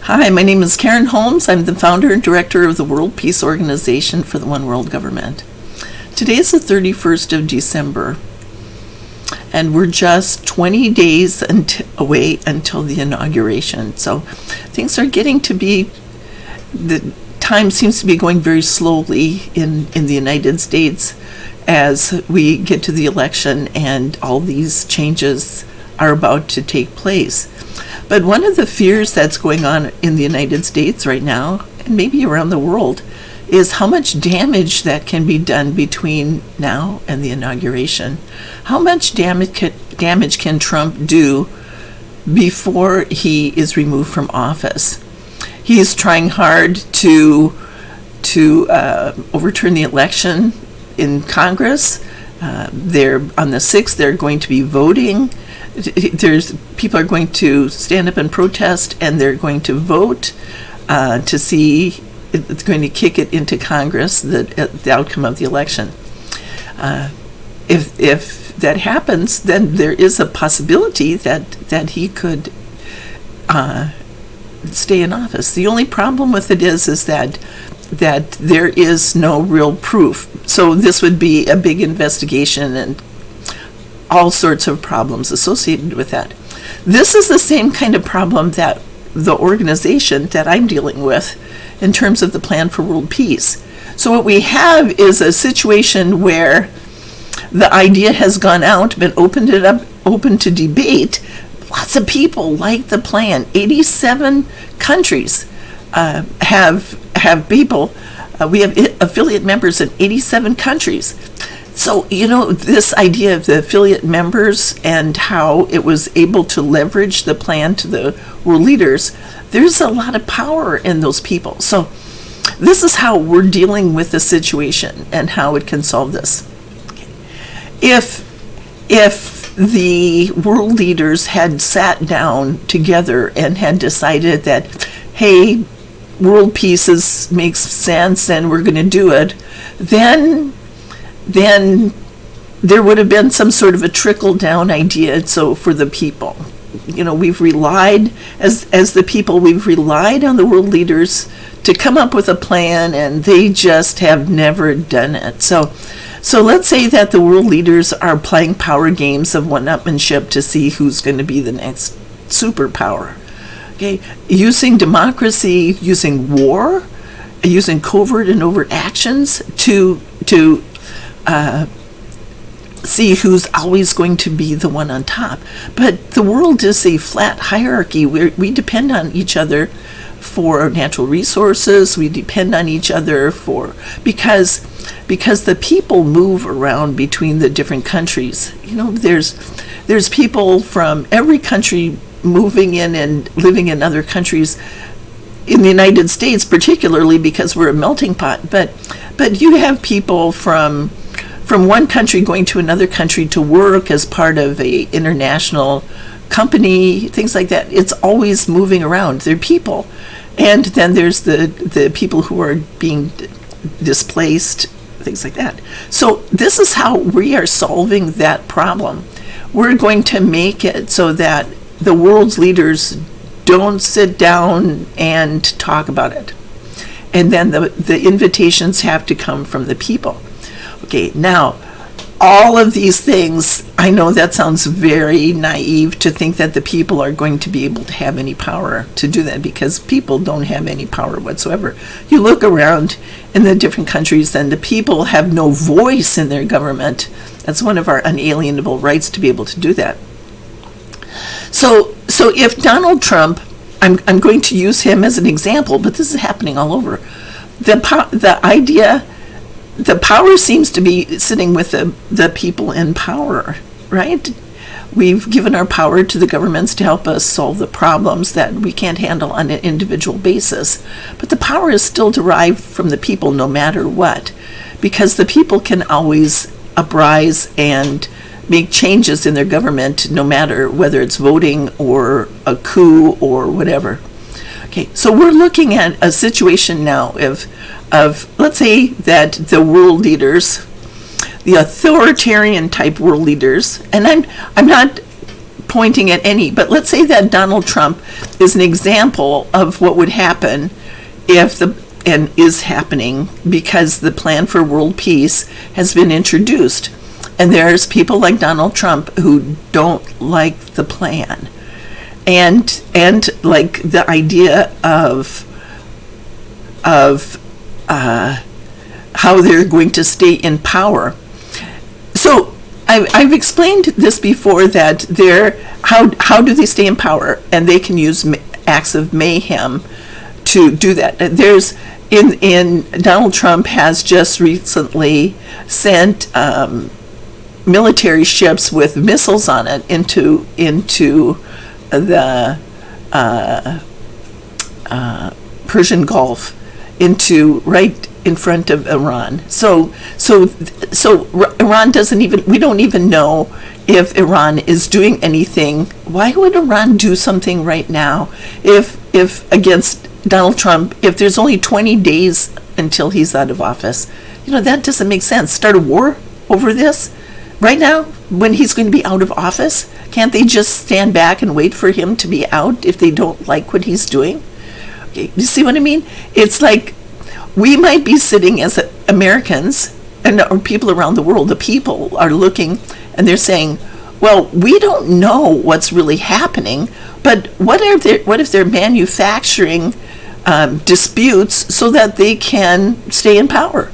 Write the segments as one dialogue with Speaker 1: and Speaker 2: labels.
Speaker 1: Hi, my name is Karen Holmes. I'm the founder and director of the World Peace Organization for the One World Government. Today is the 31st of December, and we're just 20 days away until the inauguration. So things are getting to be, the time seems to be going very slowly in the United States as we get to the election and all these changes are about to take place. But one of the fears that's going on in the United States right now, and maybe around the world, is how much damage that can be done between now and the inauguration. How much damage can Trump do before he is removed from office? He's trying hard to overturn the election in Congress. They're on the 6th. They're going to be voting. People are going to stand up and protest, and they're going to vote to see. It's going to kick it into Congress, the outcome of the election. If that happens, then there is a possibility that he could stay in office. The only problem with it is that there is no real proof. So this would be a big investigation and all sorts of problems associated with that. This is the same kind of problem that the organization that I'm dealing with in terms of the plan for world peace. So what we have is a situation where the idea has gone out, been open to debate. Lots of people like the plan. 87 countries have people. We have affiliate members in 87 countries. So, this idea of the affiliate members and how it was able to leverage the plan to the world leaders, there's a lot of power in those people. So this is how we're dealing with the situation and how it can solve this. Okay. If the world leaders had sat down together and had decided that, hey, world peace makes sense and we're going to do it, then there would have been some sort of a trickle-down idea. So for the people, we've relied, as the people, we've relied on the world leaders to come up with a plan, and they just have never done it. So let's say that the world leaders are playing power games of one-upmanship to see who's going to be the next superpower. Okay, using democracy, using war, using covert and overt actions to see who's always going to be the one on top. But the world is a flat hierarchy where we depend on each other for natural resources. We depend on each other because the people move around between the different countries. There's people from every country moving in and living in other countries. In the United States, particularly because we're a melting pot, but you have people from one country going to another country to work as part of a international company, things like that. It's always moving around. They're people. And then there's the people who are being displaced, things like that. So this is how we are solving that problem. We're going to make it so that the world's leaders don't sit down and talk about it. And then the invitations have to come from the people. Okay, now, all of these things, I know that sounds very naive to think that the people are going to be able to have any power to do that, because people don't have any power whatsoever. You look around in the different countries and the people have no voice in their government. That's one of our unalienable rights, to be able to do that. So if Donald Trump, I'm going to use him as an example, but this is happening all over. The power seems to be sitting with the people in power, right? We've given our power to the governments to help us solve the problems that we can't handle on an individual basis. But the power is still derived from the people no matter what, because the people can always uprise and make changes in their government no matter whether it's voting or a coup or whatever. Okay, so we're looking at a situation now of let's say that the world leaders, the authoritarian type world leaders, and I'm not pointing at any, but let's say that Donald Trump is an example of what would happen if and is happening because the plan for world peace has been introduced. And there's people like Donald Trump who don't like the plan. And like the idea of how they're going to stay in power. So I've explained this before, that how do they stay in power? And they can use acts of mayhem to do that. There's in Donald Trump has just recently sent military ships with missiles on it into the Persian Gulf, into right in front of Iran. So Iran doesn't even, we don't even know if Iran is doing anything. Why would Iran do something right now if against Donald Trump, if there's only 20 days until he's out of office? That doesn't make sense. Start a war over this right now when he's going to be out of office? Can't they just stand back and wait for him to be out if they don't like what he's doing? Okay, you see what I mean? It's like we might be sitting as Americans or people around the world, the people are looking and they're saying, well, we don't know what's really happening, but what if they're manufacturing disputes so that they can stay in power?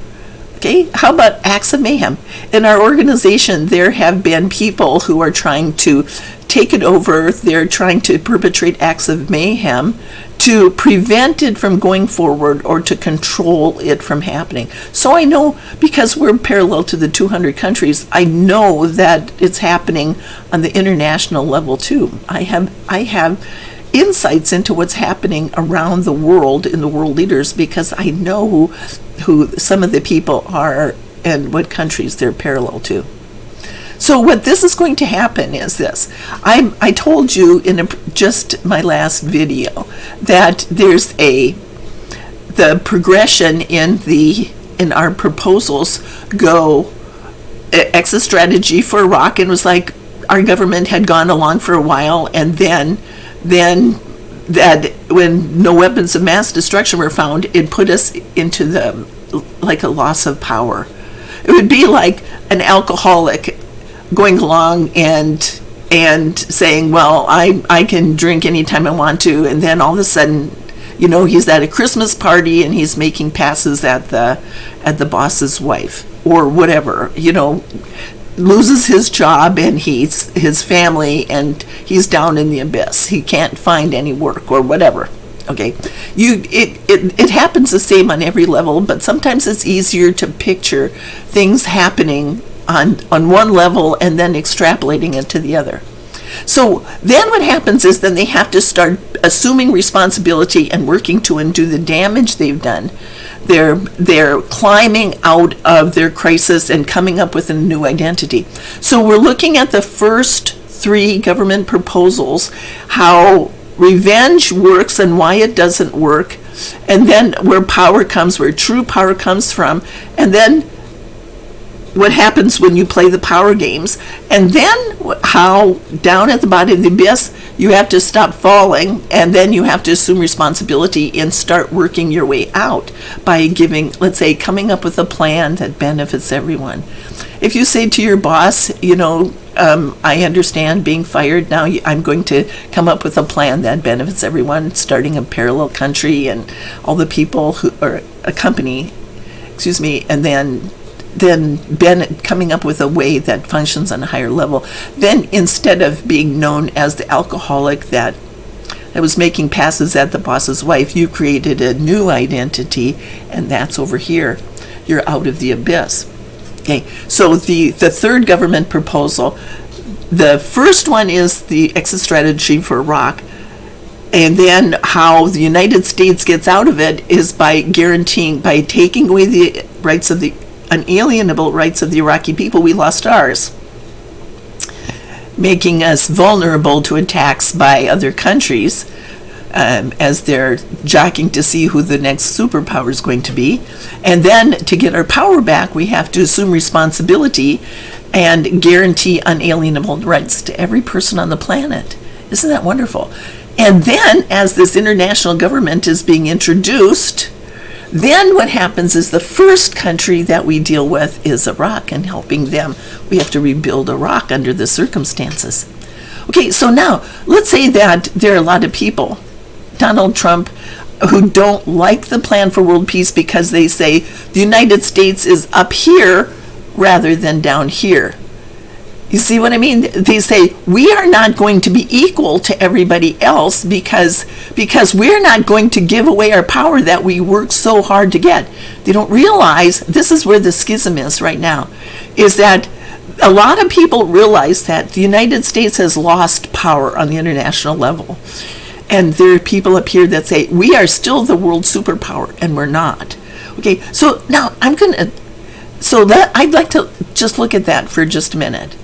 Speaker 1: Okay, how about acts of mayhem? In our organization, there have been people who are trying to take it over. They're trying to perpetrate acts of mayhem to prevent it from going forward or to control it from happening. So I know, because we're parallel to the 200 countries, I know that it's happening on the international level too. I have insights into what's happening around the world in the world leaders, because I know who some of the people are and what countries they're parallel to. So what this is going to happen is this. I told you in just my last video that there's the progression in our proposals go exit strategy for Iraq, and it was like our government had gone along for a while, and then that when no weapons of mass destruction were found, it put us into like a loss of power. It would be like an alcoholic going along and saying, well, I can drink anytime I want to, and then all of a sudden, he's at a Christmas party and he's making passes at the boss's wife or whatever, loses his job and his family, and he's down in the abyss. He can't find any work or whatever. Okay, it happens the same on every level, but sometimes it's easier to picture things happening on one level and then extrapolating it to the other. So then what happens is then they have to start assuming responsibility and working to undo the damage they've done. They're climbing out of their crisis and coming up with a new identity. So we're looking at the first 3 government proposals, how revenge works and why it doesn't work, and then where true power comes from, and then what happens when you play the power games, and then how down at the bottom of the abyss you have to stop falling, and then you have to assume responsibility and start working your way out by coming up with a plan that benefits everyone. If you say to your boss, I understand being fired, now I'm going to come up with a plan that benefits everyone, starting a parallel country and all the people who are a company, and then coming up with a way that functions on a higher level. Then instead of being known as the alcoholic that was making passes at the boss's wife, you created a new identity, and that's over here. You're out of the abyss. Okay, so the third government proposal, the first one is the exit strategy for Iraq, and then how the United States gets out of it is by taking away the rights of the unalienable rights of the Iraqi people. We lost ours, making us vulnerable to attacks by other countries as they're jockeying to see who the next superpower is going to be. And then to get our power back, we have to assume responsibility and guarantee unalienable rights to every person on the planet. Isn't that wonderful? And then, as this international government is being introduced, then what happens is the first country that we deal with is Iraq, and helping them. We have to rebuild Iraq under the circumstances. Okay, so now, let's say that there are a lot of people, Donald Trump, who don't like the plan for world peace because they say the United States is up here rather than down here. You see what I mean? They say we are not going to be equal to everybody else because we're not going to give away our power that we work so hard to get. They don't realize, this is where the schism is right now, is that a lot of people realize that the United States has lost power on the international level. And there are people up here that say we are still the world superpower, and we're not. Okay, so now I'd like to just look at that for just a minute.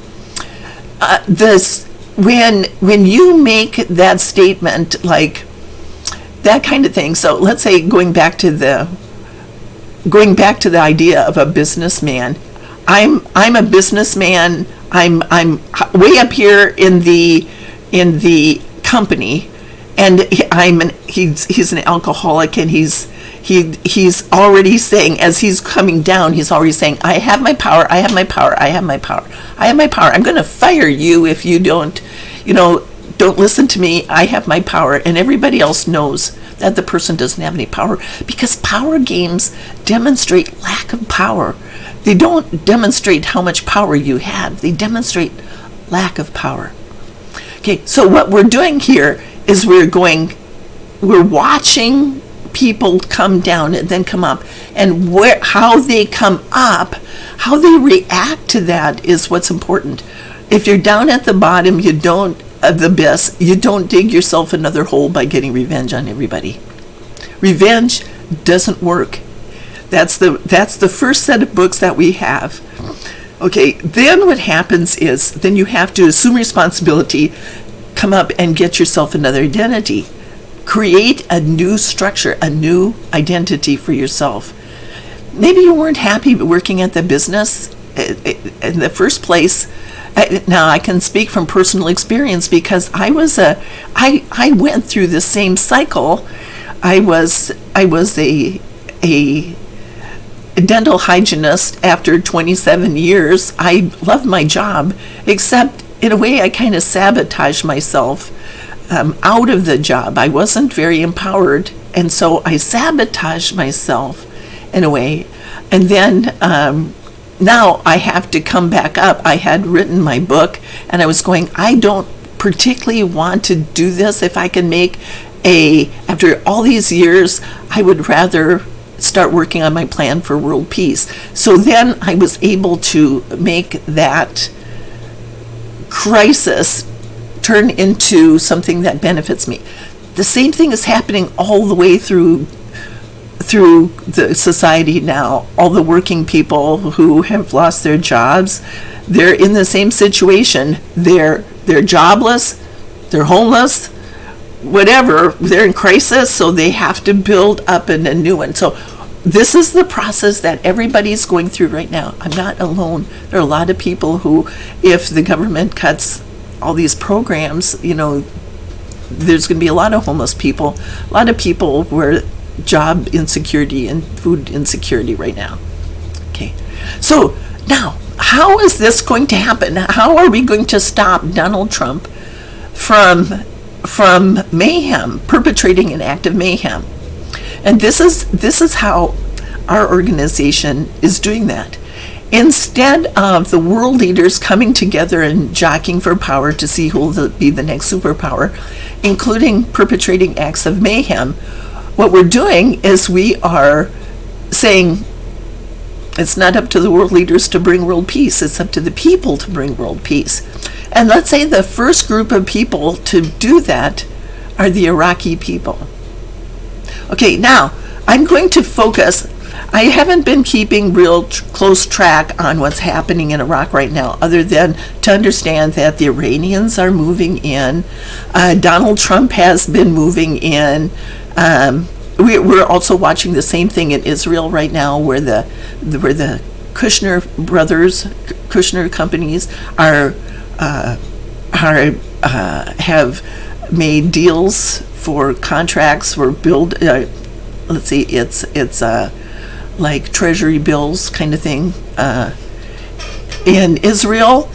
Speaker 1: When you make that statement, like that kind of thing. So let's say going back to the idea of a businessman. I'm a businessman. I'm way up here in the company, and he's an alcoholic, and he's already saying, as he's coming down, he's already saying, I have my power, I have my power, I have my power, I have my power. I'm going to fire you if you don't listen to me. I have my power. And everybody else knows that the person doesn't have any power, because power games demonstrate lack of power. They don't demonstrate how much power you have. They demonstrate lack of power. Okay, so what we're doing here is we're watching people come down and then come up, and how they come up, how they react to that is what's important. If you're down at the bottom, you don't dig yourself another hole by getting revenge on everybody. Revenge doesn't work. That's the first set of books that we have. Okay, then what happens is then you have to assume responsibility, come up and get yourself another identity. Create a new structure, a new identity for yourself. Maybe you weren't happy working at the business in the first place. Now I can speak from personal experience because I went through the same cycle. I was a dental hygienist after 27 years. I loved my job, except in a way I kind of sabotaged myself out of the job. I wasn't very empowered, and so I sabotaged myself in a way. And then now I have to come back up. I had written my book, and I was going, I don't particularly want to do this. If I can after all these years, I would rather start working on my plan for world peace. So then I was able to make that crisis turn into something that benefits me. The same thing is happening all the way through the society now. All the working people who have lost their jobs, they're in the same situation. They're jobless, they're homeless, whatever. They're in crisis, so they have to build up a new one. So this is the process that everybody's going through right now. I'm not alone. There are a lot of people who, if the government cuts all these programs, there's going to be a lot of homeless people, a lot of people where job insecurity and food insecurity right now. Okay, so now how is this going to happen? How are we going to stop Donald Trump from mayhem, perpetrating an act of mayhem? And this is how our organization is doing that. Instead of the world leaders coming together and jockeying for power to see who will be the next superpower, including perpetrating acts of mayhem, what we're doing is we are saying it's not up to the world leaders to bring world peace, it's up to the people to bring world peace. And let's say the first group of people to do that are the Iraqi people. Okay, now I'm going to focus. I haven't been keeping real close track on what's happening in Iraq right now, other than to understand that the Iranians are moving in. Donald Trump has been moving in. We're also watching the same thing in Israel right now, where the Kushner brothers, Kushner companies have made deals for contracts for build. Let's see, it's like treasury bills kind of thing in Israel.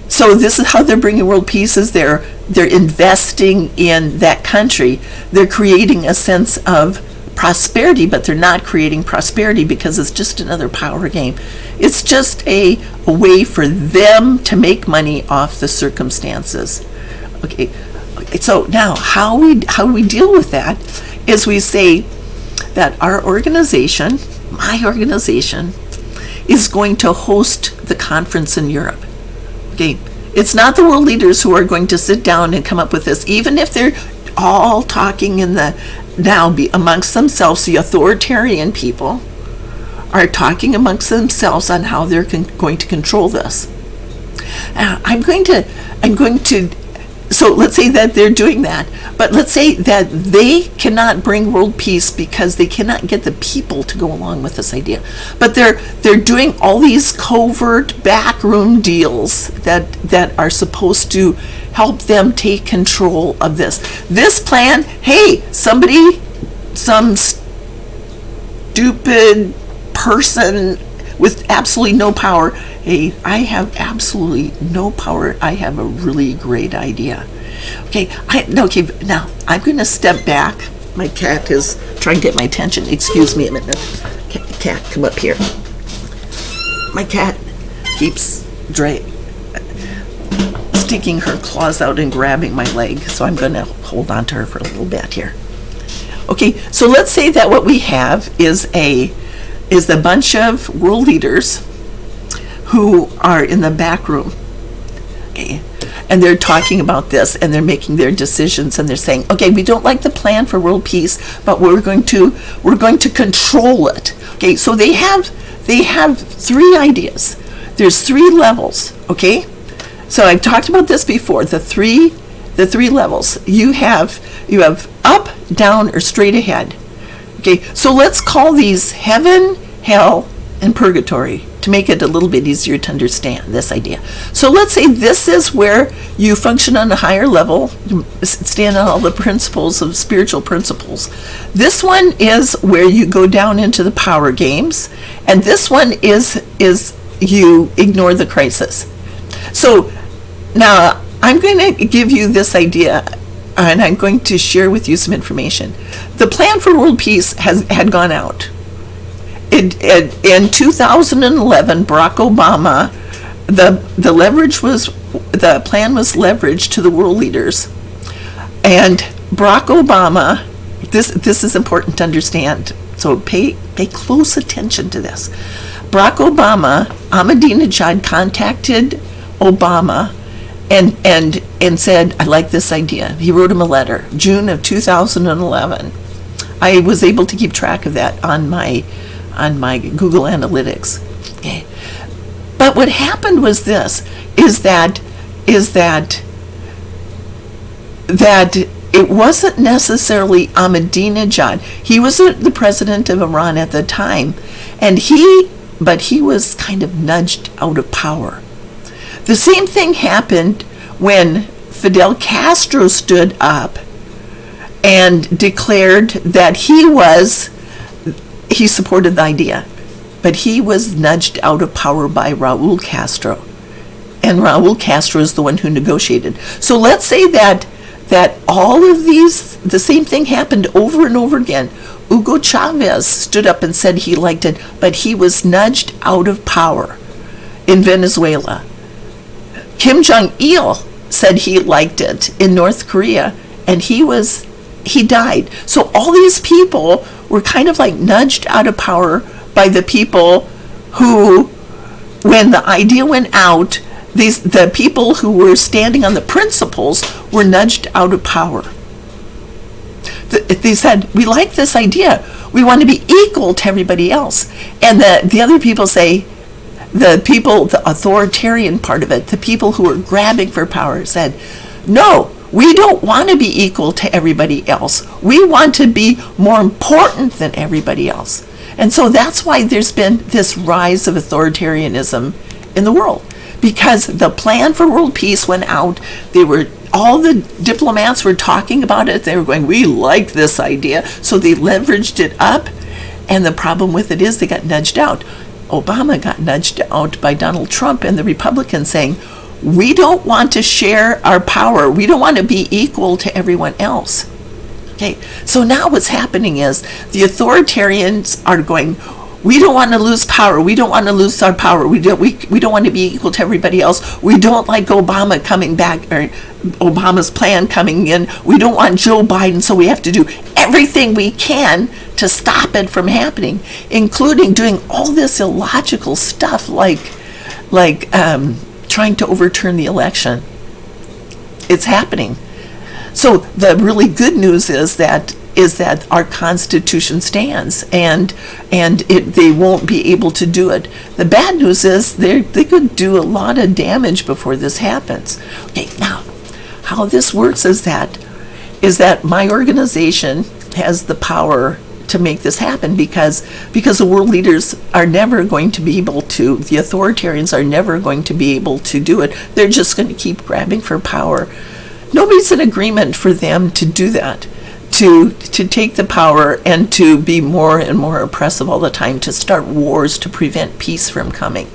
Speaker 1: So this is how they're bringing world peace: is they're investing in that country. They're creating a sense of prosperity, but they're not creating prosperity because it's just another power game. It's just a way for them to make money off the circumstances. Okay, so now how we deal with that is we say that our organization, my organization, is going to host the conference in Europe. Okay, it's not the world leaders who are going to sit down and come up with this, even if they're all talking amongst themselves. The authoritarian people are talking amongst themselves on how they're going to control this. I'm going to. So let's say that they're doing that, but let's say that they cannot bring world peace because they cannot get the people to go along with this idea. But they're doing all these covert backroom deals that are supposed to help them take control of this. This plan, hey, some stupid person with absolutely no power. Hey, I have absolutely no power. I have a really great idea. Okay, now I'm going to step back. My cat is trying to get my attention. Excuse me a minute. Cat, come up here. My cat keeps sticking her claws out and grabbing my leg, so I'm going to hold on to her for a little bit here. Okay, so let's say that what we have is a bunch of world leaders who are in the back room, okay, and they're talking about this, and they're making their decisions, and they're saying, okay, we don't like the plan for world peace, but we're going to control it. Okay, so they have three ideas. There's three levels. Okay, so I've talked about this before. The three levels. You have up, down, or straight ahead. Okay, so let's call these heaven, hell, and purgatory to make it a little bit easier to understand this idea. So let's say this is where you function on a higher level, stand on all the principles of spiritual principles. This one is where you go down into the power games, and this one is you ignore the crisis. So now I'm going to give you this idea, and I'm going to share with you some information. The plan for world peace had gone out. In 2011, Barack Obama, the plan was leveraged to the world leaders, and Barack Obama. This is important to understand. So pay close attention to this. Barack Obama, Ahmadinejad contacted Obama and said, I like this idea. He wrote him a letter, June of 2011. I was able to keep track of that on my Google Analytics. Okay. But what happened was this, is that it wasn't necessarily Ahmadinejad. He was the president of Iran at the time, but he was kind of nudged out of power. The same thing happened when Fidel Castro stood up and declared that he supported the idea, but he was nudged out of power by Raul Castro, and Raul Castro is the one who negotiated. So let's say that all of these, the same thing happened over and over again. Hugo Chavez stood up and said he liked it, but he was nudged out of power in Venezuela. Kim Jong-il said he liked it in North Korea, and he died. So all these people were kind of like nudged out of power by the people who, when the idea went out, the people who were standing on the principles were nudged out of power. They said, we like this idea. We want to be equal to everybody else. And the other people say, the authoritarian part of it, the people who were grabbing for power said, no, we don't want to be equal to everybody else. We want to be more important than everybody else. And so that's why there's been this rise of authoritarianism in the world, because the plan for world peace went out. All the diplomats were talking about it. They were going, we like this idea. So they leveraged it up. And the problem with it is they got nudged out. Obama got nudged out by Donald Trump and the Republicans saying, we don't want to share our power. We don't want to be equal to everyone else. Okay, so now what's happening is the authoritarians are going, we don't want to lose power. We don't want to lose our power. We don't want to be equal to everybody else. We don't like Obama coming back, or Obama's plan coming in. We don't want Joe Biden, so we have to do everything we can to stop it from happening, including doing all this illogical stuff like trying to overturn the election. It's happening. So the really good news is that our Constitution stands, and they won't be able to do it. The bad news is they could do a lot of damage before this happens. Okay, now how this works is that my organization has the power to make this happen, because the world leaders are never going to be able to, the authoritarians are never going to be able to do it. They're just going to keep grabbing for power. Nobody's in agreement for them to do that, to take the power and to be more and more oppressive all the time, to start wars to prevent peace from coming.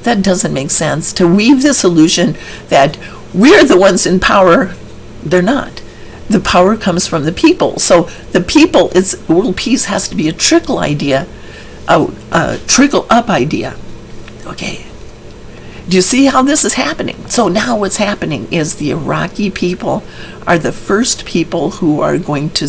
Speaker 1: That doesn't make sense. To weave this illusion that we're the ones in power, they're not. The power comes from the people. So the people, world peace has to be a trickle idea, a trickle up idea. Okay. Do you see how this is happening? So now what's happening is the Iraqi people are the first people who are going to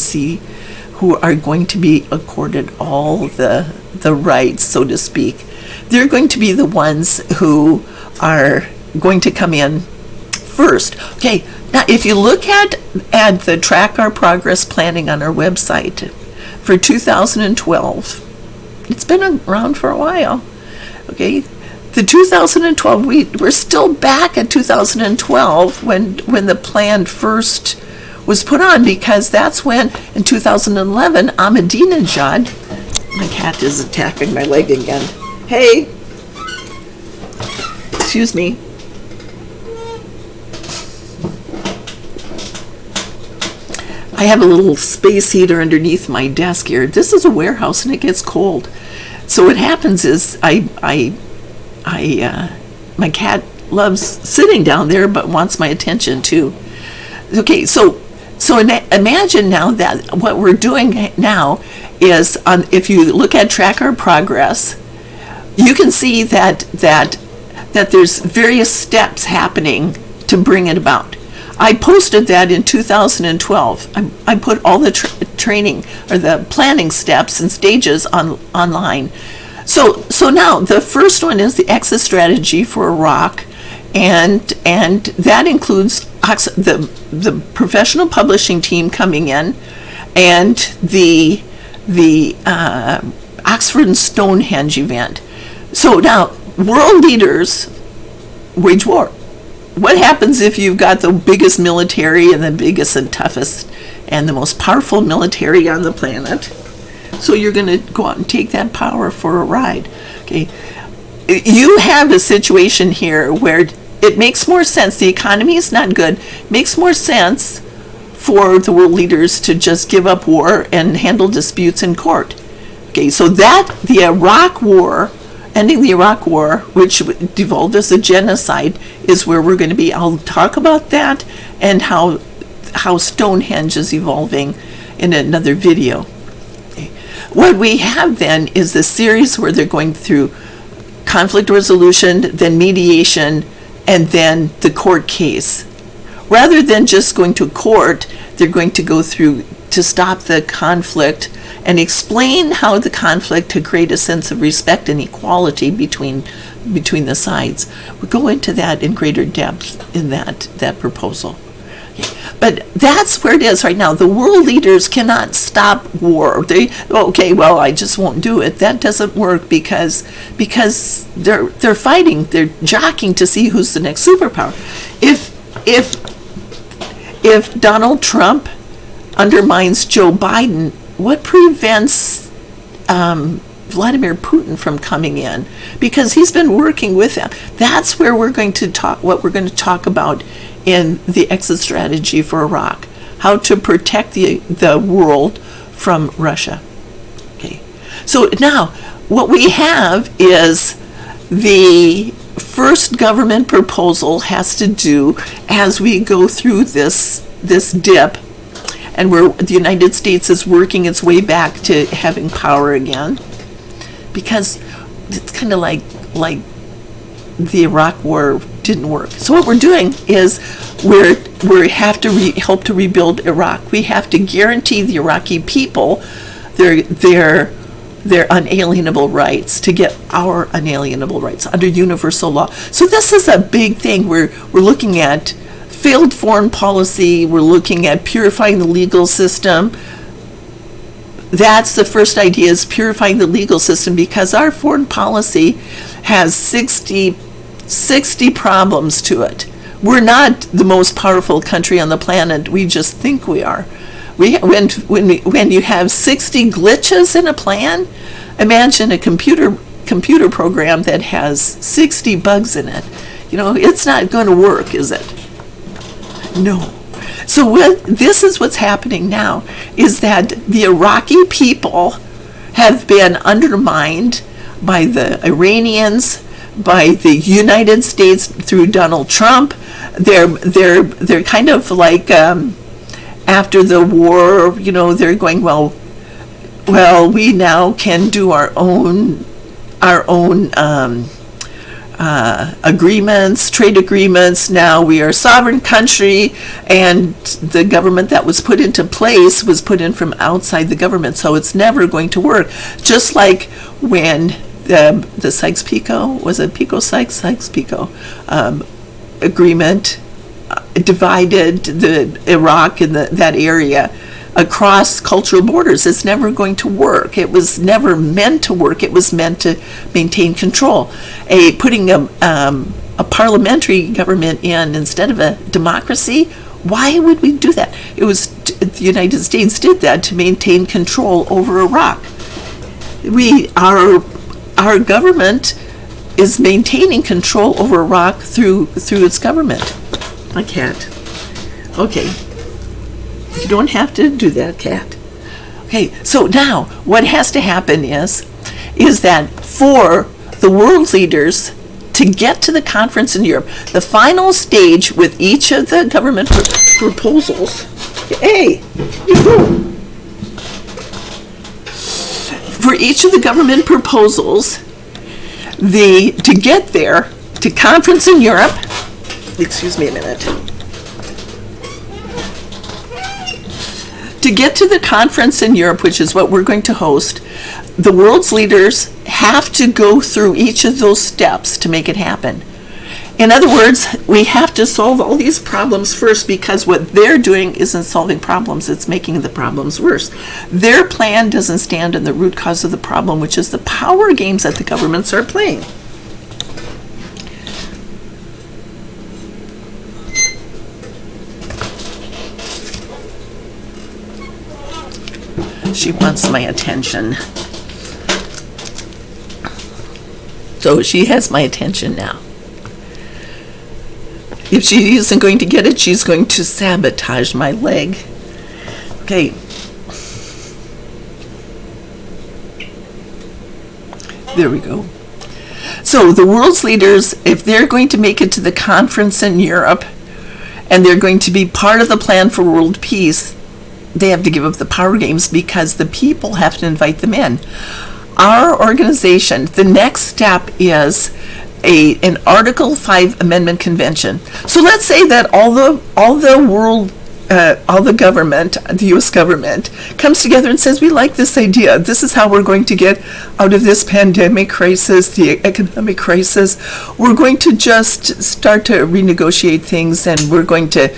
Speaker 1: be accorded all the rights, so to speak. They're going to be the ones who are going to come in first. Okay, now if you look at the Track Our Progress planning on our website for 2012, it's been around for a while. Okay, the 2012, we're still back at 2012 when the plan first was put on, because that's when in 2011 Ahmadinejad, my cat is attacking my leg again. Hey, excuse me. I have a little space heater underneath my desk here. This is a warehouse and it gets cold. So what happens is my cat loves sitting down there but wants my attention too. Okay, so imagine now that what we're doing now is, if you look at Track Our Progress, you can see that there's various steps happening to bring it about. I posted that in 2012. I put all the training or the planning steps and stages online. So now the first one is the exit strategy for Iraq, and that includes the professional publishing team coming in, and the Oxford and Stonehenge event. So now world leaders wage war. What happens if you've got the biggest military and the biggest and toughest and the most powerful military on the planet? So you're going to go out and take that power for a ride. Okay, you have a situation here where it makes more sense. The economy is not good. It makes more sense for the world leaders to just give up war and handle disputes in court. Okay, so that the Iraq War, ending the Iraq War, which devolved as a genocide, is where we're going to be. I'll talk about that and how Stonehenge is evolving in another video. Okay. What we have then is a series where they're going through conflict resolution, then mediation, and then the court case. Rather than just going to court, they're going to go through to stop the conflict and explain how the conflict to create a sense of respect and equality between the sides. We'll go into that in greater depth in that proposal. But that's where it is right now. The world leaders cannot stop war. I just won't do it. That doesn't work because they're fighting. They're jockeying to see who's the next superpower. If Donald Trump undermines Joe Biden, what prevents Vladimir Putin from coming in, because he's been working with them. That's where we're going to talk, what we're going to talk about in the exit strategy for Iraq, how to protect the world from Russia. Okay, so now what we have is the first government proposal has to do, as we go through this dip, and where the United States is working its way back to having power again, because it's kind of like the Iraq War didn't work. So what we're doing is we have to help to rebuild Iraq. We have to guarantee the Iraqi people their unalienable rights, to get our unalienable rights under universal law. So this is a big thing. We're looking at failed foreign policy. We're looking at purifying the legal system. That's the first idea, is purifying the legal system, because our foreign policy has 60 problems to it. We're not the most powerful country on the planet. We just think we are. When you have 60 glitches in a plan, imagine a computer program that has 60 bugs in it. It's not going to work, is it? No. So this is what's happening now, is that the Iraqi people have been undermined by the Iranians, by the United States through Donald Trump. They're kind of like, after the war, they're going, well, we now can do our own agreements, trade agreements. Now we are a sovereign country, and the government that was put into place was put in from outside the government, so it's never going to work. Just like when the Sykes-Picot, was it Sykes-Picot agreement divided the Iraq and that area across cultural borders. It's never going to work. It was never meant to work. It was meant to maintain control. Putting a parliamentary government in instead of a democracy, why would we do that? It was the United States did that to maintain control over Iraq. Our government is maintaining control over Iraq through its government. I can't. Okay. You don't have to do that, Kat. Okay, so now what has to happen is that for the world leaders to get to the conference in Europe, the final stage with each of the government proposals. Hey, for each of the government proposals, to get there to conference in Europe. Excuse me a minute. To get to the conference in Europe, which is what we're going to host, the world's leaders have to go through each of those steps to make it happen. In other words, we have to solve all these problems first, because what they're doing isn't solving problems, it's making the problems worse. Their plan doesn't stand in the root cause of the problem, which is the power games that the governments are playing. She wants my attention. So she has my attention now. If she isn't going to get it, she's going to sabotage my leg. Okay. There we go. So the world's leaders, if they're going to make it to the conference in Europe, and they're going to be part of the plan for world peace, they have to give up the power games, because the people have to invite them in. Our organization, the next step is an Article 5 Amendment Convention. So let's say that all the government, the U.S. government, comes together and says, we like this idea. This is how we're going to get out of this pandemic crisis, the economic crisis. We're going to just start to renegotiate things, and we're going to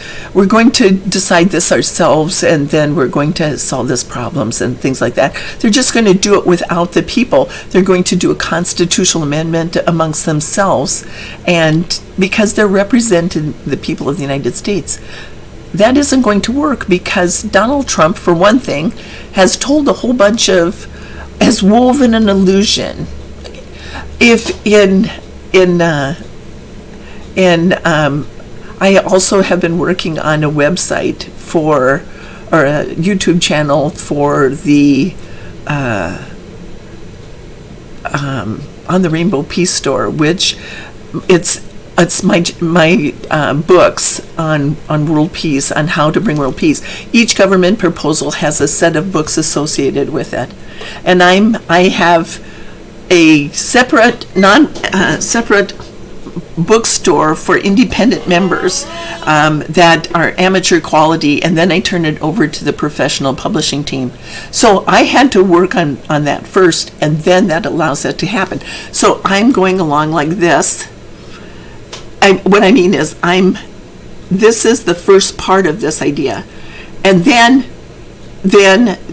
Speaker 1: decide this ourselves, and then we're going to solve these problems and things like that. They're just going to do it without the people. They're going to do a constitutional amendment amongst themselves, and because they're representing the people of the United States. That isn't going to work, because Donald Trump, for one thing, has told a whole bunch of has woven an illusion. If I also have been working on a website or a YouTube channel for the on the Rainbow Peace Store, which it's my books on world peace, on how to bring world peace. Each government proposal has a set of books associated with it, and I have a separate separate bookstore for independent members that are amateur quality, and then I turn it over to the professional publishing team. So I had to work on that first, and then that allows that to happen. So I'm going along like this. What I mean is this is the first part of this idea, and then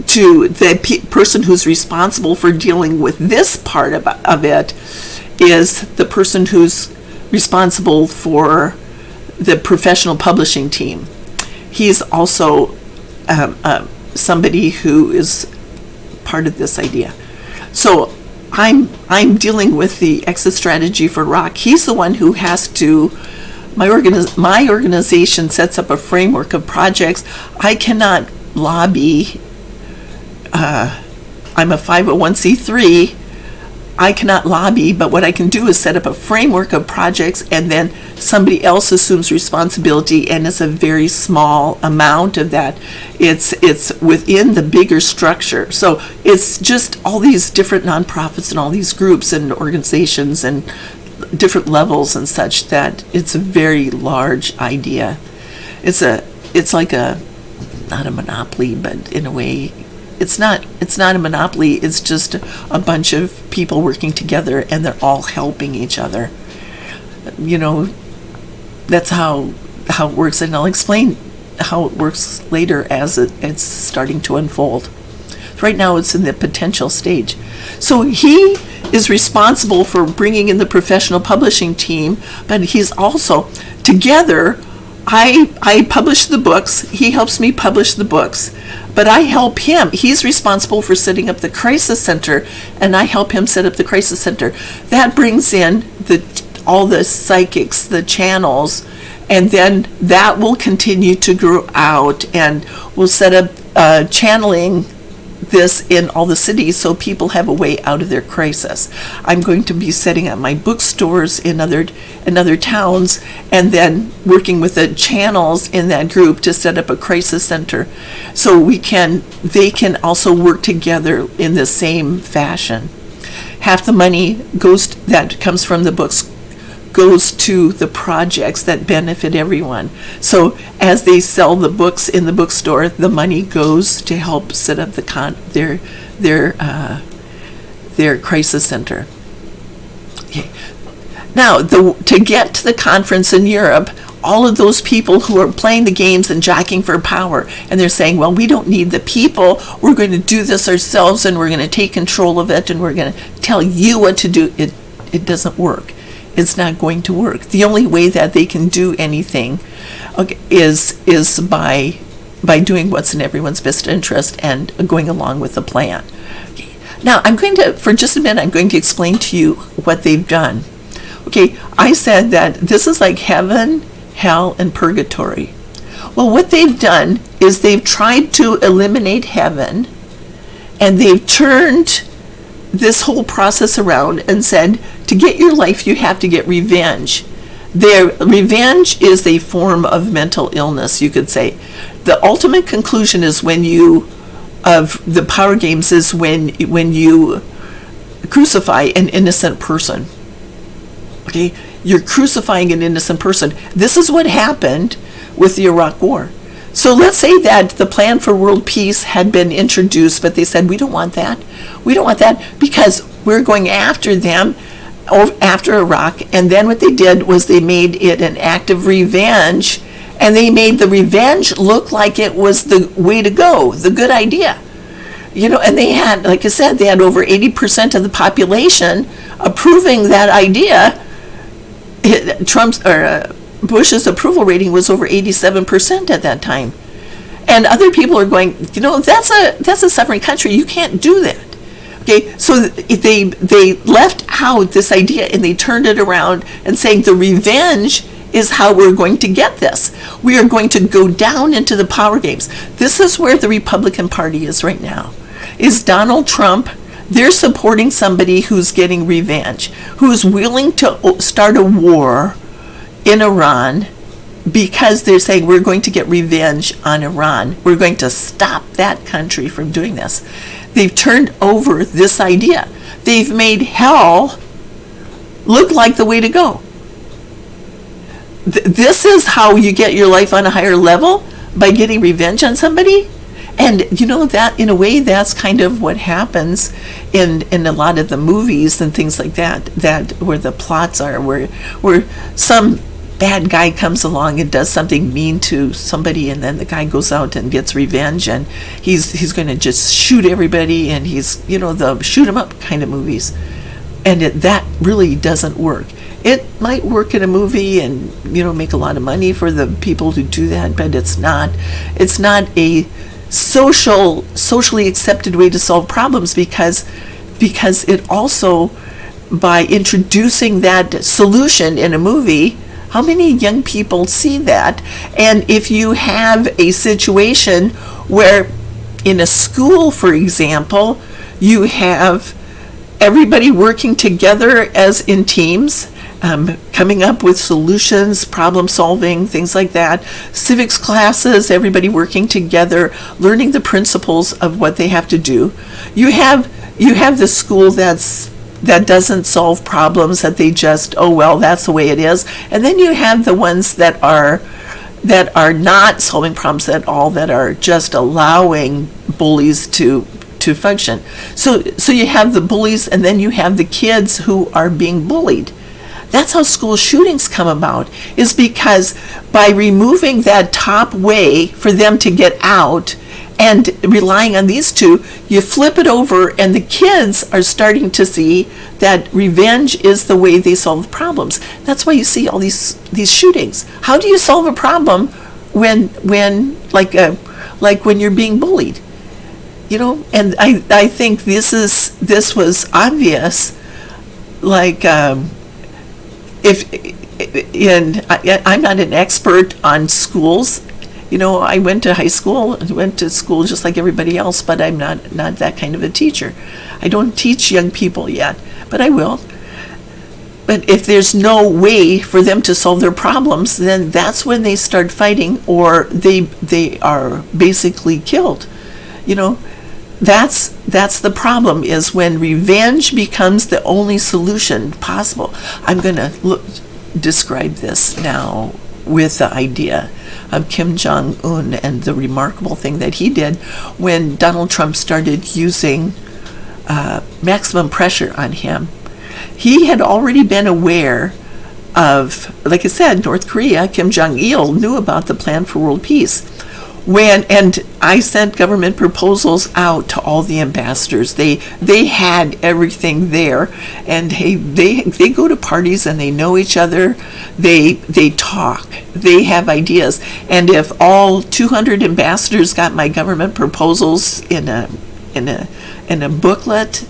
Speaker 1: to the person who's responsible for dealing with this part of it is the person who's responsible for the professional publishing team. He's also somebody who is part of this idea. So I'm dealing with the exit strategy for Iraq. He's the one who has to. My organization sets up a framework of projects. I cannot lobby. I'm a 501c3. I cannot lobby, but what I can do is set up a framework of projects, and then somebody else assumes responsibility, and it's a very small amount of that. It's within the bigger structure. So it's just all these different nonprofits and all these groups and organizations and different levels and such, that it's a very large idea. It's like not a monopoly, but in a way it's not a monopoly. It's just a bunch of people working together, and they're all helping each other. That's how it works, and I'll explain how it works later as it's starting to unfold. Right now it's in the potential stage. So he is responsible for bringing in the professional publishing team, but he's also, together, I publish the books, he helps me publish the books, but I help him. He's responsible for setting up the crisis center, and I help him set up the crisis center. That brings in all the psychics, the channels, and then that will continue to grow out, and we'll set up channeling this in all the cities so people have a way out of their crisis. I'm going to be setting up my bookstores in other towns, and then working with the channels in that group to set up a crisis center, so they can also work together in the same fashion. Half the money that comes from the books goes to the projects that benefit everyone. So as they sell the books in the bookstore, the money goes to help set up their crisis center. Okay. Now, to get to the conference in Europe, all of those people who are playing the games and jockeying for power, and they're saying, well, we don't need the people, we're going to do this ourselves, and we're going to take control of it, and we're going to tell you what to do. It doesn't work. It's not going to work. The only way that they can do anything is by doing what's in everyone's best interest and going along with the plan. Okay. Now, for just a minute, I'm going to explain to you what they've done. Okay, I said that this is like heaven, hell, and purgatory. Well, what they've done is they've tried to eliminate heaven, and they've turned this whole process around and said, to get your life, you have to get revenge. Revenge is a form of mental illness, you could say. The ultimate conclusion is of the power games is when you crucify an innocent person. Okay? You're crucifying an innocent person. This is what happened with the Iraq War. So let's say that the plan for world peace had been introduced, but they said, we don't want that. We don't want that because we're going after them, after Iraq. And then what they did was they made it an act of revenge, and they made the revenge look like it was the way to go, the good idea. And they had, like I said, they had over 80% of the population approving that idea. Bush's approval rating was over 87% at that time, and other people are going, that's a suffering country. You can't do that. Okay, so they left out this idea and they turned it around and saying the revenge is how we're going to get this. We are going to go down into the power games. This is where the Republican Party is right now. Is Donald Trump, they're supporting somebody who's getting revenge, who's willing to start a war in Iran because they're saying we're going to get revenge on Iran. We're going to stop that country from doing this. They've turned over this idea. They've made hell look like the way to go. This is how you get your life on a higher level, by getting revenge on somebody. And you know that in a way that's kind of what happens in a lot of the movies and things like that where the plots are where some bad guy comes along and does something mean to somebody, and then the guy goes out and gets revenge, and he's going to just shoot everybody, and he's, you know, the shoot 'em up kind of movies. And that really doesn't work. It might work in a movie and, you know, make a lot of money for the people who do that, but it's not a socially accepted way to solve problems, because it also, by introducing that solution in a movie, how many young people see that? And if you have a situation where in a school, for example, you have everybody working together as in teams, coming up with solutions, problem solving, things like that. Civics classes, everybody working together, learning the principles of what they have to do. You have the school that doesn't solve problems, that they just, oh well, that's the way it is. And then you have the ones that are not solving problems at all, that are just allowing bullies to function. So you have the bullies, and then you have the kids who are being bullied. That's how school shootings come about, is because by removing that top way for them to get out and relying on these two, you flip it over, and the kids are starting to see that revenge is the way they solve problems. That's why you see all these shootings. How do you solve a problem when like when you're being bullied? You know, and I think this was obvious. Like I'm not an expert on schools. You know, I went to high school, went to school just like everybody else, but I'm not that kind of a teacher. I don't teach young people yet, but I will. But if there's no way for them to solve their problems, then that's when they start fighting, or they are basically killed. You know, that's the problem, is when revenge becomes the only solution possible. I'm going to describe this now with the idea of Kim Jong-un and the remarkable thing that he did when Donald Trump started using maximum pressure on him. He had already been aware of, like I said, North Korea. Kim Jong-il knew about the plan for world peace. And I sent government proposals out to all the ambassadors. They had everything there, and they go to parties and they know each other. They talk. They have ideas. And if all 200 ambassadors got my government proposals in a booklet,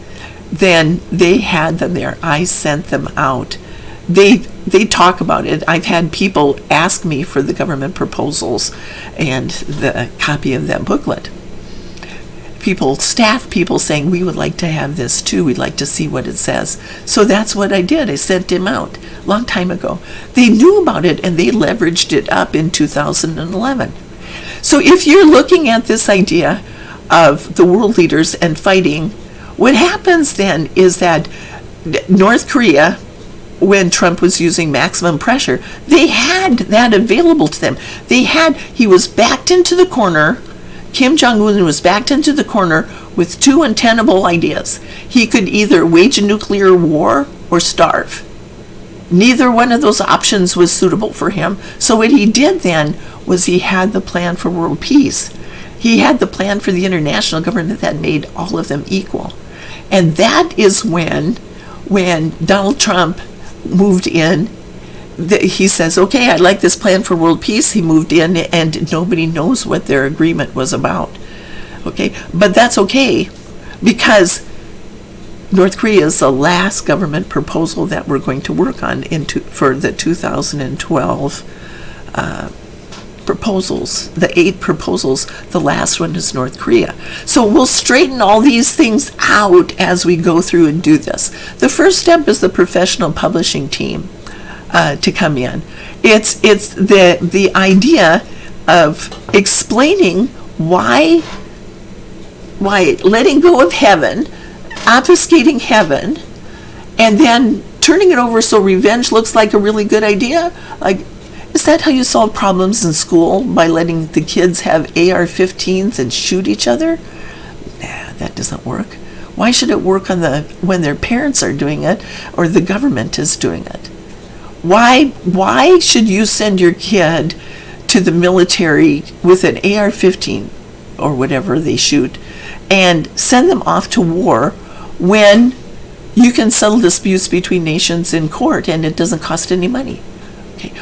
Speaker 1: then they had them there. I sent them out. They talk about it. I've had people ask me for the government proposals and the copy of that booklet. Staff people saying, we would like to have this too. We'd like to see what it says. So that's what I did. I sent him out a long time ago. They knew about it, and they leveraged it up in 2011. So if you're looking at this idea of the world leaders and fighting, what happens then is that North Korea, when Trump was using maximum pressure, they had that available to them. He was backed into the corner. Kim Jong-un was backed into the corner with two untenable ideas. He could either wage a nuclear war or starve. Neither one of those options was suitable for him. So what he did then was he had the plan for world peace. He had the plan for the international government that made all of them equal. And that is when Donald Trump moved in, he says, okay, I like this plan for world peace. He moved in, and nobody knows what their agreement was about. Okay, but that's okay, because North Korea is the last government proposal that we're going to work on for the 2012 proposals, the 8 proposals. The last one is North Korea. So we'll straighten all these things out as we go through and do this. The first step is the professional publishing team to come in. It's the idea of explaining why letting go of heaven, obfuscating heaven, and then turning it over so revenge looks like a really good idea. Like, is that how you solve problems in school? By letting the kids have AR-15s and shoot each other? Nah, that doesn't work. Why should it work when their parents are doing it or the government is doing it? Why should you send your kid to the military with an AR-15 or whatever they shoot and send them off to war when you can settle disputes between nations in court and it doesn't cost any money? Okay.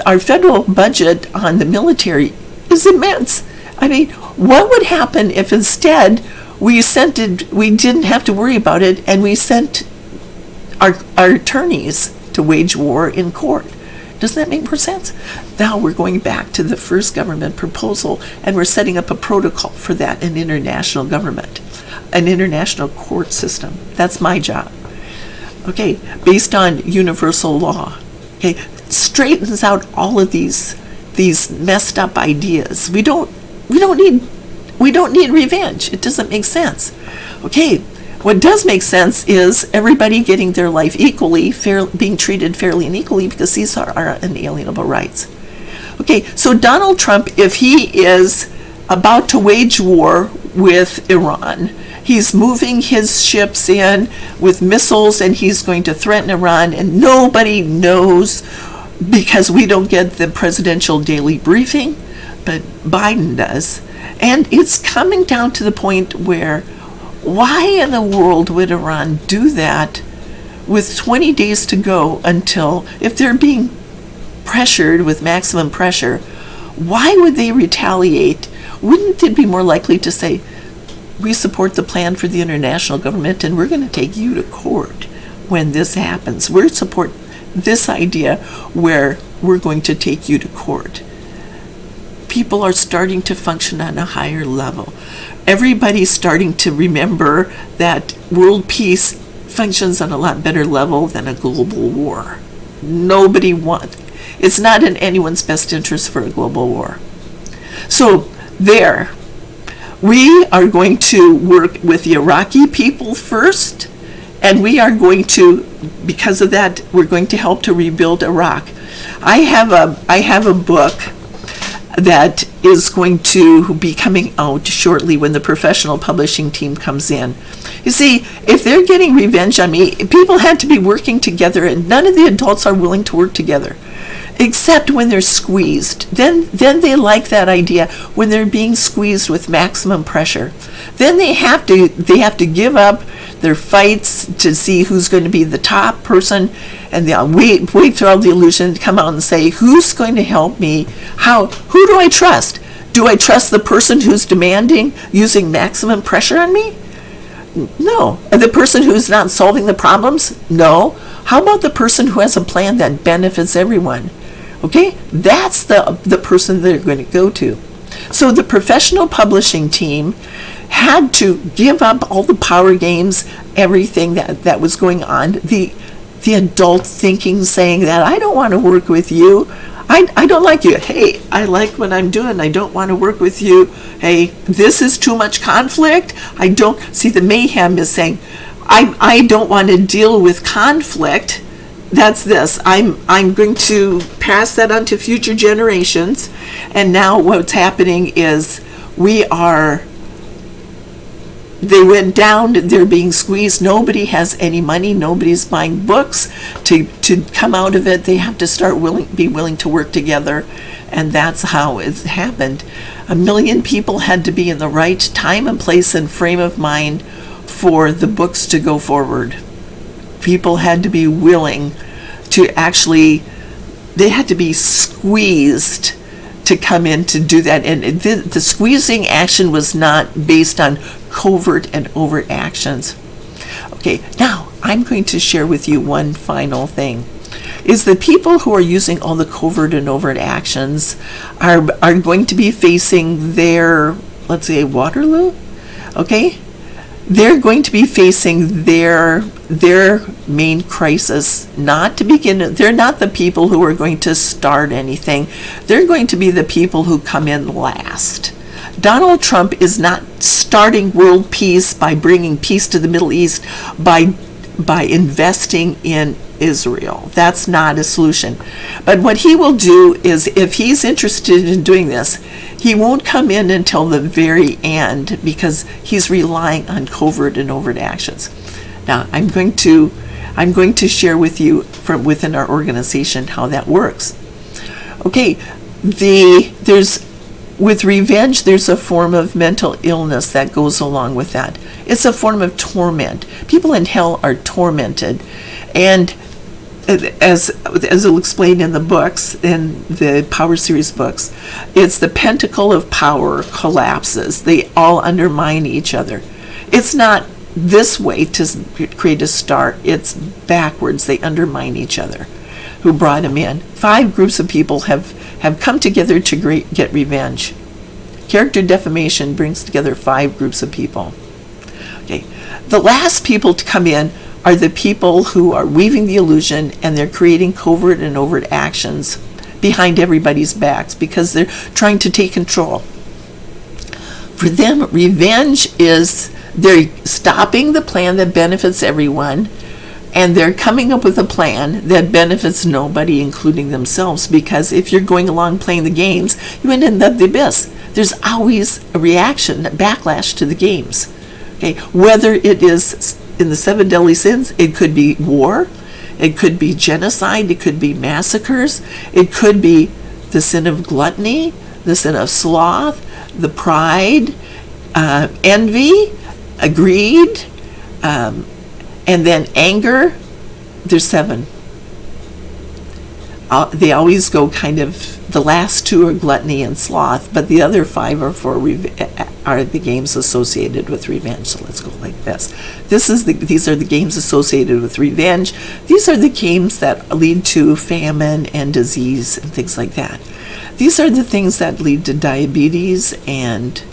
Speaker 1: Our federal budget on the military is immense. I mean, what would happen if instead we didn't have to worry about it and we sent our attorneys to wage war in court? Doesn't that make more sense? Now we're going back to the first government proposal and we're setting up a protocol for that in international government, an international court system. That's my job. Okay, based on universal law. Okay, straightens out all of these messed up ideas. We don't need revenge. It doesn't make sense. Okay, what does make sense is everybody getting their life equally, being treated fairly and equally, because these are our inalienable rights. Okay, so Donald Trump, if he is about to wage war with Iran, he's moving his ships in with missiles and he's going to threaten Iran, and nobody knows because we don't get the presidential daily briefing, but Biden does. And it's coming down to the point where, why in the world would Iran do that with 20 days to go until, if they're being pressured with maximum pressure, why would they retaliate? Wouldn't it be more likely to say, we support the plan for the international government and we're going to take you to court when this happens. We support this idea where we're going to take you to court. People are starting to function on a higher level. Everybody's starting to remember that world peace functions on a lot better level than a global war. It's not in anyone's best interest for a global war. So we are going to work with the Iraqi people first, and we are going to, because of that, we're going to help to rebuild Iraq. I have a book that is going to be coming out shortly when the professional publishing team comes in. You see, if they're getting revenge on me, people had to be working together, and none of the adults are willing to work together, except when they're squeezed. Then they like that idea when they're being squeezed with maximum pressure. Then they have to give up their fights to see who's going to be the top person, and they'll wait through all the illusion to come out and say, who's going to help me? Who do I trust? Do I trust the person who's demanding, using maximum pressure on me? No. And the person who's not solving the problems? No. How about the person who has a plan that benefits everyone? Okay, that's the person they're going to go to. So the professional publishing team had to give up all the power games, everything that was going on, the adult thinking, saying that I don't want to work with you. I don't like you. Hey, I like what I'm doing. I don't want to work with you. Hey, this is too much conflict. I don't see. The mayhem is saying, I don't want to deal with conflict. That's this. I'm going to pass that on to future generations. And now what's happening is they went down, they're being squeezed. Nobody has any money. Nobody's buying books. To come out of it, they have to be willing to work together. And that's how it's happened. 1 million people had to be in the right time and place and frame of mind for the books to go forward. People had to be willing to they had to be squeezed to come in to do that. And the squeezing action was not based on covert and overt actions. Okay, now I'm going to share with you one final thing. Is the people who are using all the covert and overt actions are going to be facing their, let's say, Waterloo, okay? They're going to be facing their main crisis, not to begin. They're not the people who are going to start anything. They're going to be the people who come in last. Donald Trump is not starting world peace by bringing peace to the Middle East by investing in Israel. That's not a solution. But what he will do is, if he's interested in doing this, he won't come in until the very end, because he's relying on covert and overt actions. Now, I'm going to share with you from within our organization how that works. Okay, with revenge, there's a form of mental illness that goes along with that. It's a form of torment. People in hell are tormented. And as I'll explain in the books, in the Power Series books, it's the pentacle of power collapses. They all undermine each other. It's not this way to create a star. It's backwards. They undermine each other. Who brought him in? 5 groups of people have come together to get revenge. Character defamation brings together 5 groups of people. Okay, the last people to come in are the people who are weaving the illusion, and they're creating covert and overt actions behind everybody's backs because they're trying to take control. For them, revenge is they're stopping the plan that benefits everyone, and they're coming up with a plan that benefits nobody, including themselves, because if you're going along playing the games, you end up the abyss. There's always a reaction, a backlash to the games. Okay, whether it is in the 7 deadly sins, it could be war, it could be genocide, it could be massacres, it could be the sin of gluttony, the sin of sloth, the pride, envy, greed, and then anger. There's 7. They always go kind of, the last 2 are gluttony and sloth, but the other 5 are the games associated with revenge. So let's go like this. These are the games associated with revenge. These are the games that lead to famine and disease and things like that. These are the things that lead to diabetes. And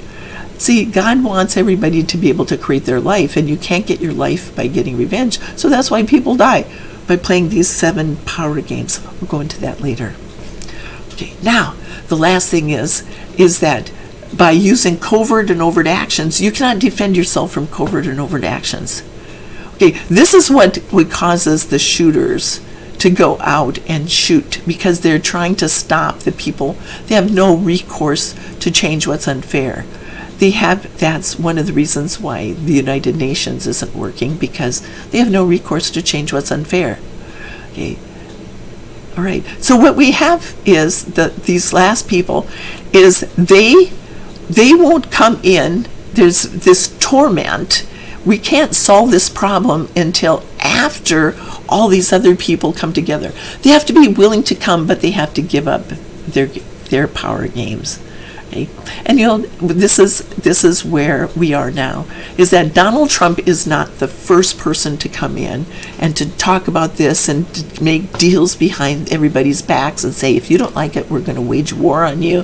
Speaker 1: see, God wants everybody to be able to create their life, and you can't get your life by getting revenge. So that's why people die, by playing these 7 power games. We'll go into that later. Okay, now, the last thing is that by using covert and overt actions, you cannot defend yourself from covert and overt actions. Okay, this is what causes the shooters to go out and shoot, because they're trying to stop the people. They have no recourse to change what's unfair. That's one of the reasons why the United Nations isn't working, because they have no recourse to change what's unfair. Okay. All right. So what we have is these last people is they won't come in. There's this torment. We can't solve this problem until after all these other people come together. They have to be willing to come, but they have to give up their power games. Okay? And this is where we are now, is that Donald Trump is not the first person to come in and to talk about this and to make deals behind everybody's backs and say, if you don't like it, we're going to wage war on you.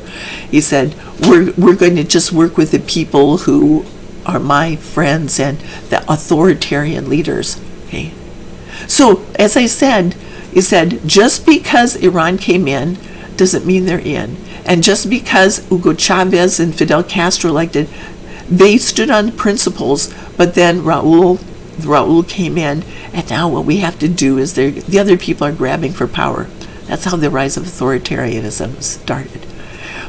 Speaker 1: He said, we're going to just work with the people who are my friends and the authoritarian leaders. Okay. So as I said, he said, just because Iran came in doesn't mean they're in. And just because Hugo Chavez and Fidel Castro elected, they stood on principles, but then Raul came in, and now what we have to do is the other people are grabbing for power. That's how the rise of authoritarianism started.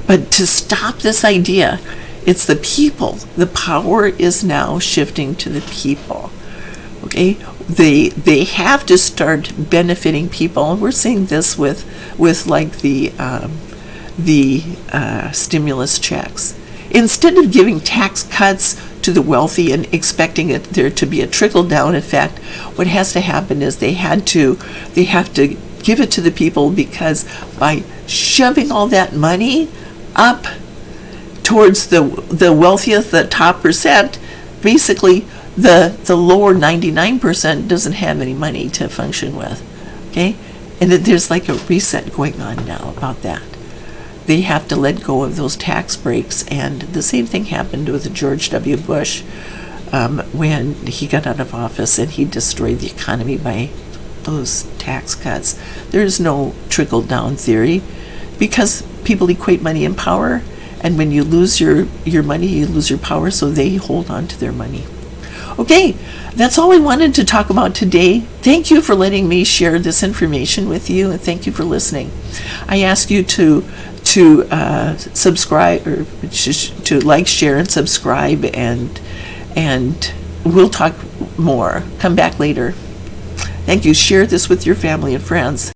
Speaker 1: But to stop this idea, it's the people. The power is now shifting to the people. Okay, they have to start benefiting people. We're seeing this with like the stimulus checks. Instead of giving tax cuts to the wealthy and expecting there to be a trickle-down effect, what has to happen is they have to give it to the people, because by shoving all that money up towards the wealthiest, the top percent, basically The lower 99% doesn't have any money to function with. Okay? And there's like a reset going on now about that. They have to let go of those tax breaks, and the same thing happened with George W. Bush when he got out of office, and he destroyed the economy by those tax cuts. There's no trickle-down theory, because people equate money and power, and when you lose your money, you lose your power, so they hold on to their money. Okay, that's all I wanted to talk about today. Thank you for letting me share this information with you, and thank you for listening. I ask you to subscribe, or to like, share, and subscribe, and we'll talk more. Come back later. Thank you. Share this with your family and friends.